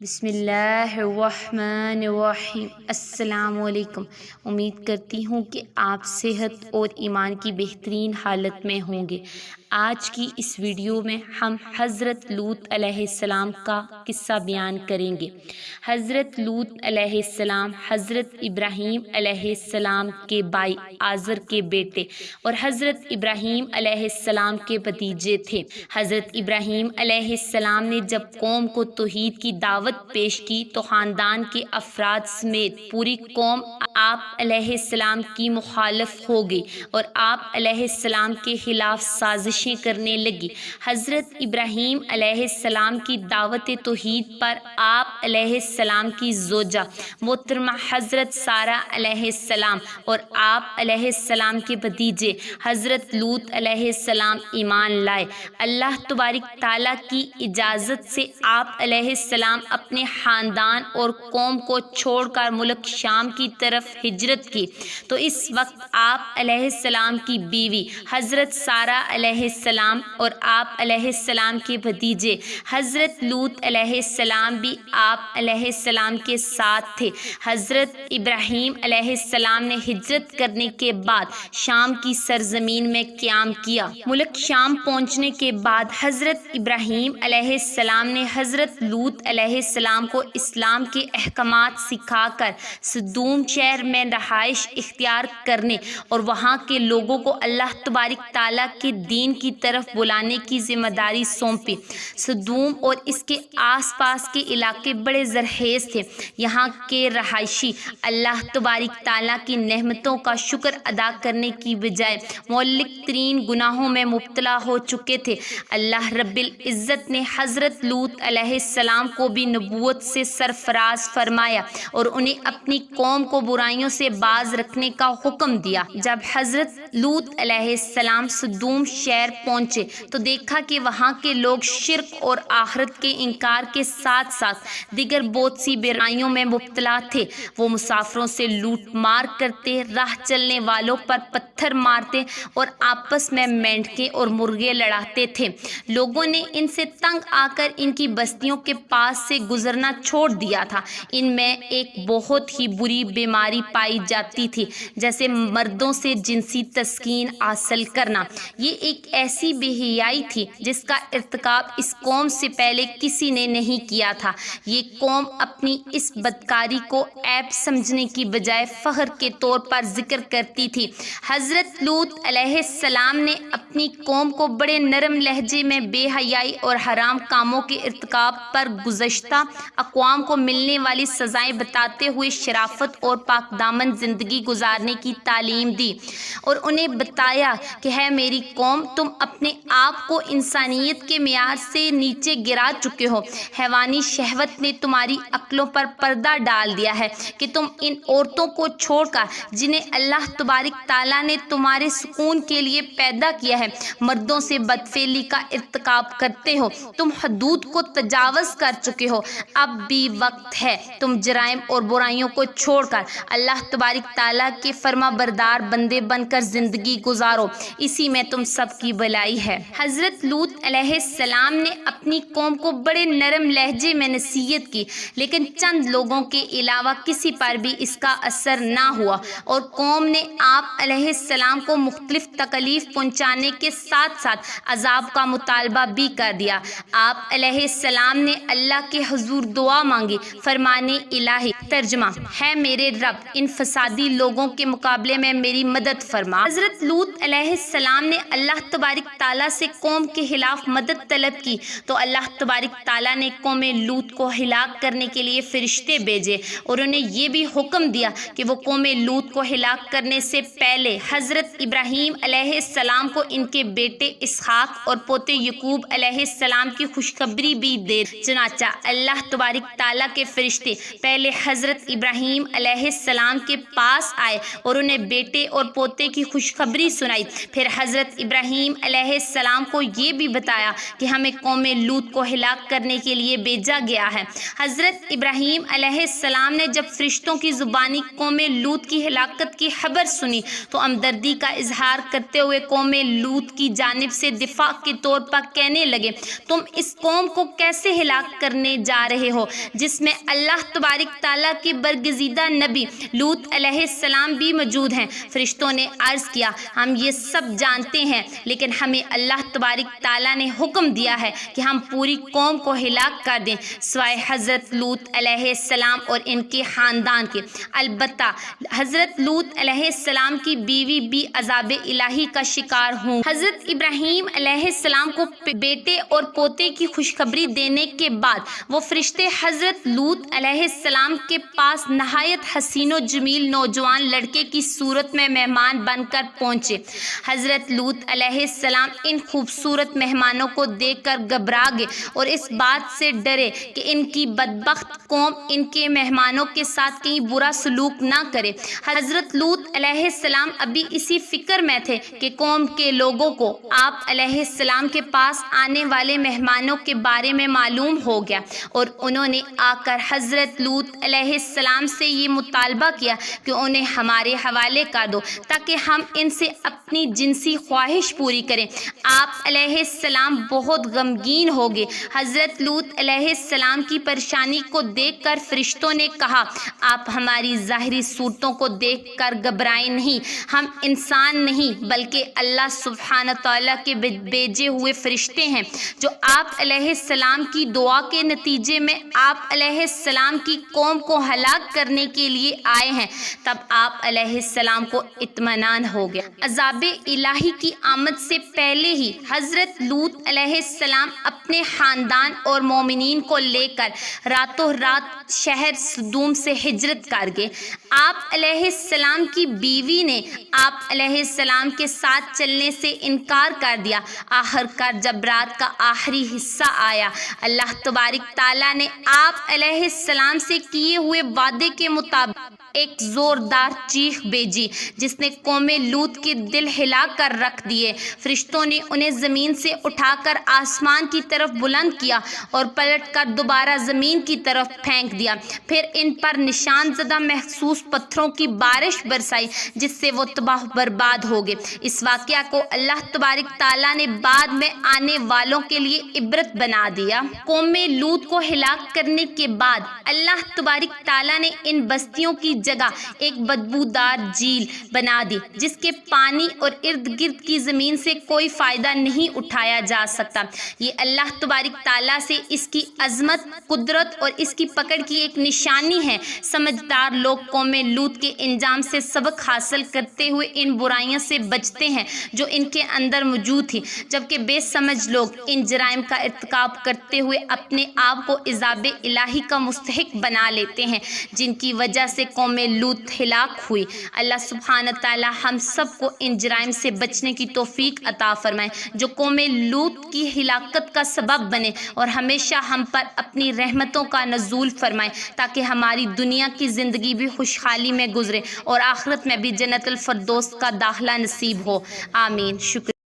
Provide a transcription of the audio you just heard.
بسم اللہ الرحمن الرحیم۔ السلام علیکم۔ امید کرتی ہوں کہ آپ صحت اور ایمان کی بہترین حالت میں ہوں گے۔ آج کی اس ویڈیو میں ہم حضرت لوط علیہ السلام کا قصہ بیان کریں گے۔ حضرت لوط علیہ السلام حضرت ابراہیم علیہ السلام کے بھائی آزر کے بیٹے اور حضرت ابراہیم علیہ السلام کے بھتیجے تھے۔ حضرت ابراہیم علیہ السلام نے جب قوم کو توحید کی دعوت پیش کی تو خاندان کے افراد سمیت پوری قوم آپ علیہ السلام کی مخالف ہو گئی اور آپ علیہ السلام کے خلاف سازشیں کرنے لگی۔ حضرت ابراہیم علیہ السلام کی دعوت توحید پر آپ علیہ السلام کی زوجہ محترمہ حضرت سارہ علیہ السلام اور آپ علیہ السلام کے بھتیجے حضرت لوط علیہ السلام ایمان لائے۔ اللہ تبارک تعالیٰ کی اجازت سے آپ علیہ السلام اپنے خاندان اور قوم کو چھوڑ کر ملک شام کی طرف ہجرت کی تو اس وقت آپ علیہ السلام کی بیوی حضرت سارہ علیہ السلام اور آپ علیہ السلام کے بھتیجے حضرت لوط علیہ السلام بھی آپ علیہ السلام کے ساتھ تھے۔ حضرت ابراہیم علیہ السلام نے ہجرت کرنے کے بعد شام کی سرزمین میں قیام کیا۔ ملک شام پہنچنے کے بعد حضرت ابراہیم علیہ السلام نے حضرت لوط علیہ السلام کو اسلام کے احکامات سکھا کر سدوم شہر میں رہائش اختیار کرنے اور وہاں کے لوگوں کو اللہ تبارک تعالیٰ کے دین کی طرف بلانے کی ذمہ داری سونپی۔ سدوم اور اس کے آس پاس کے علاقے بڑے زرخیز تھے۔ یہاں کے رہائشی اللہ تبارک تعالیٰ کی نعمتوں کا شکر ادا کرنے کی بجائے معلق ترین گناہوں میں مبتلا ہو چکے تھے۔ اللہ رب العزت نے حضرت لوط علیہ السلام کو بھی نبوت سے سرفراز فرمایا اور انہیں اپنی قوم کو برائیوں سے باز رکھنے کا حکم دیا۔ جب حضرت لوط علیہ السلام سدوم شہر پہنچے تو دیکھا کہ وہاں کے لوگ شرک اور آخرت کے انکار کے ساتھ ساتھ دیگر بہت سی برائیوں میں مبتلا تھے۔ وہ مسافروں سے لوٹ مار کرتے، راہ چلنے والوں پر پتھر مارتے اور آپس میں مینڈکیں اور مرغے لڑاتے تھے۔ لوگوں نے ان سے تنگ آ کر ان کی بستیوں کے پاس سے گزرنا چھوڑ دیا تھا۔ ان میں ایک بہت ہی بری بیماری پائی جاتی تھی جیسے مردوں سے جنسی تسکین حاصل کرنا۔ یہ ایک ایسی بے حیائی تھی جس کا ارتکاب اس قوم سے پہلے کسی نے نہیں کیا تھا۔ یہ قوم اپنی اس بدکاری کو عیب سمجھنے کی بجائے فخر کے طور پر ذکر کرتی تھی۔ حضرت لوط علیہ السلام نے اپنی قوم کو بڑے نرم لہجے میں بے حیائی اور حرام کاموں کے ارتکاب پر گزشتہ اقوام کو ملنے والی سزائیں بتاتے ہوئے شرافت اور پاک دامن زندگی گزارنے کی تعلیم دی اور انہیں بتایا کہ ہے میری قوم، تم اپنے آپ کو انسانیت کے معیار سے نیچے گرا چکے ہو۔ حیوانی شہوت نے تمہاری عقلوں پر پردہ ڈال دیا ہے کہ تم ان عورتوں کو چھوڑ کر جنہیں اللہ تبارک تعالیٰ نے تمہارے سکون کے لیے پیدا کیا ہے مردوں سے بدفعلی کا ارتکاب کرتے ہو۔ تم حدود کو تجاوز کر چکے ہو۔ اب بھی وقت ہے تم جرائم اور برائیوں کو چھوڑ کر اللہ تبارک تعالیٰ کے فرما بردار بندے بن کر زندگی گزارو، اسی میں تم سب کی بھلائی ہے۔ حضرت لوط علیہ السلام نے اپنی قوم کو بڑے نرم لہجے میں نصیحت کی لیکن چند لوگوں کے علاوہ کسی پر بھی اس کا اثر نہ ہوا اور قوم نے آپ علیہ السلام کو مختلف تکلیف پہنچانے کے ساتھ ساتھ عذاب کا مطالبہ بھی کر دیا۔ آپ علیہ السلام نے اللہ کے حضور دعا مانگی، فرمانے الہی ترجمہ ہے میرے رب ان فسادی لوگوں کے مقابلے میں میری مدد فرما۔ حضرت لوط علیہ السلام نے اللہ تبارک تعالیٰ سے قوم کے خلاف مدد طلب کی تو اللہ تبارک تعالیٰ نے قوم لوط کو ہلاک کرنے کے لیے فرشتے بھیجے اور انہیں یہ بھی حکم دیا کہ وہ قوم لوط کو ہلاک کرنے سے پہلے حضرت ابراہیم علیہ السلام کو ان کے بیٹے اسحاق اور پوتے یعقوب علیہ السلام کی خوشخبری بھی دے۔ چنانچہ اللہ تبارک تعالیٰ کے فرشتے پہلے حضرت ابراہیم علیہ السلام کے پاس آئے اور انہیں بیٹے اور پوتے کی خوشخبری سنائی۔ پھر حضرت ابراہیم علیہ السلام کو یہ بھی بتایا کہ ہمیں قوم لوط کو ہلاک کرنے کے لیے بھیجا گیا ہے۔ حضرت ابراہیم علیہ السلام نے جب فرشتوں کی زبانی قوم لوط کی ہلاکت کی خبر سنی تو ہمدردی کا اظہار کرتے ہوئے قوم لوط کی جانب سے دفاع کے طور پر کہنے لگے، تم اس قوم کو کیسے ہلاک کرنے جا رہے ہو جس میں اللہ تبارک تعالیٰ کے برگزیدہ نبی لوط علیہ السلام بھی موجود ہیں؟ فرشتوں نے عرض کیا، ہم یہ سب جانتے ہیں، لیکن ہمیں اللہ تبارک تعالیٰ نے حکم دیا ہے کہ ہم پوری قوم کو ہلاک کر دیں سوائے حضرت لوط علیہ السلام اور ان کے خاندان کے۔ البتہ حضرت لوط علیہ السلام کی بیوی بھی عذاب الہی کا شکار ہوں۔ حضرت ابراہیم علیہ السلام کو بیٹے اور پوتے کی خوشخبری دینے کے بعد وہ فرشتے حضرت لوط علیہ السلام کے پاس نہایت حسین و جمیل نوجوان لڑکے کی صورت میں مہمان بن کر پہنچے۔ حضرت لوط علیہ السلام ان خوبصورت مہمانوں کو دیکھ کر گھبرا گئے اور اس بات سے ڈرے کہ ان کی بدبخت قوم ان کے مہمانوں کے ساتھ کہیں برا سلوک نہ کرے۔ حضرت لوط علیہ السلام ابھی اسی فکر میں تھے کہ قوم کے لوگوں کو آپ علیہ السلام کے پاس آنے والے مہمانوں کے بارے میں معلوم ہو گیا اور انہوں نے آ کر حضرت لوط علیہ السلام سے یہ مطالبہ کیا کہ انہیں ہمارے حوالے کر دو تاکہ ہم ان سے اپنی جنسی خواہش پوری کریں۔ آپ علیہ السلام بہت غمگین ہو گئے۔ حضرت لوط علیہ السلام کی پریشانی کو دیکھ کر فرشتوں نے کہا، آپ ہماری ظاہری صورتوں کو دیکھ کر گھبرائیں نہیں، ہم انسان نہیں بلکہ اللہ سبحانہ تعالیٰ کے بھیجے ہوئے فرشتے ہیں جو آپ علیہ السلام کی دعا کے نتیجے میں آپ علیہ السلام کی قوم کو ہلاک کرنے کے لیے آئے ہیں۔ تب آپ علیہ السلام کو اطمینان ہو گیا۔ عذاب الہی کی آمد سے پہلے ہی حضرت لوط علیہ السلام اپنے خاندان اور مومنین کو لے کر راتوں رات شہر سدوم سے ہجرت کر گئے۔ آپ علیہ السلام کی بیوی نے آپ علیہ السلام کے ساتھ چلنے سے انکار کر دیا۔ آخر کار جب رات کا آخری حصہ آیا، اللہ تبارک تعالیٰ نے آپ علیہ السلام سے کیے ہوئے وعدے کے مطابق ایک زوردار چیخ بھیجی جس نے قوم لوط کے دل ہلا کر رکھ دیے۔ فرشتوں نے انہیں زمین سے اٹھا کر آسمان کی طرف بلند کیا اور پلٹ کر دوبارہ زمین کی طرف پھینک دیا۔ پھر ان پر نشان زدہ محسوس پتھروں کی بارش برسائی جس سے وہ تباہ برباد ہو گئے۔ اس واقعہ کو اللہ تبارک تعالیٰ نے بعد میں آنے والوں کے لیے عبرت بنا دیا۔ قوم لوط کو ہلاک کرنے کے بعد اللہ تبارک تعالیٰ نے ان بستیوں کی جگہ ایک بدبودار جھیل بنا دی جس کے پانی اور ارد گرد کی زمین سے کوئی فائدہ نہیں اٹھایا جا سکتا۔ یہ اللہ تبارک تعالیٰ سے اس کی عظمت، قدرت اور اس کی پکڑ کی ایک نشانی ہے۔ سمجھدار لوگ قوم لوط کے انجام سے سبق حاصل کرتے ہوئے ان برائیوں سے بچتے ہیں جو ان کے اندر موجود تھی، جبکہ بے سمجھ لوگ ان جرائم کا ارتکاب کرتے ہوئے اپنے آپ کو عذاب الہی کا مستحق بنا لیتے ہیں جن کی وجہ سے قوم لوط ہلاک ہوئی۔ اللہ سبحانہ تعالی ہم سب کو ان جرائم سے بچنے کی توفیق عطا فرمائے جو قوم لوط کی ہلاکت کا سبب بنے اور ہمیشہ ہم پر اپنی رحمتوں کا نزول فرمائے تاکہ ہماری دنیا کی زندگی بھی خوشحالی میں گزرے اور آخرت میں بھی جنت الفردوس کا داخلہ نصیب ہو۔ آمین۔ شکریہ۔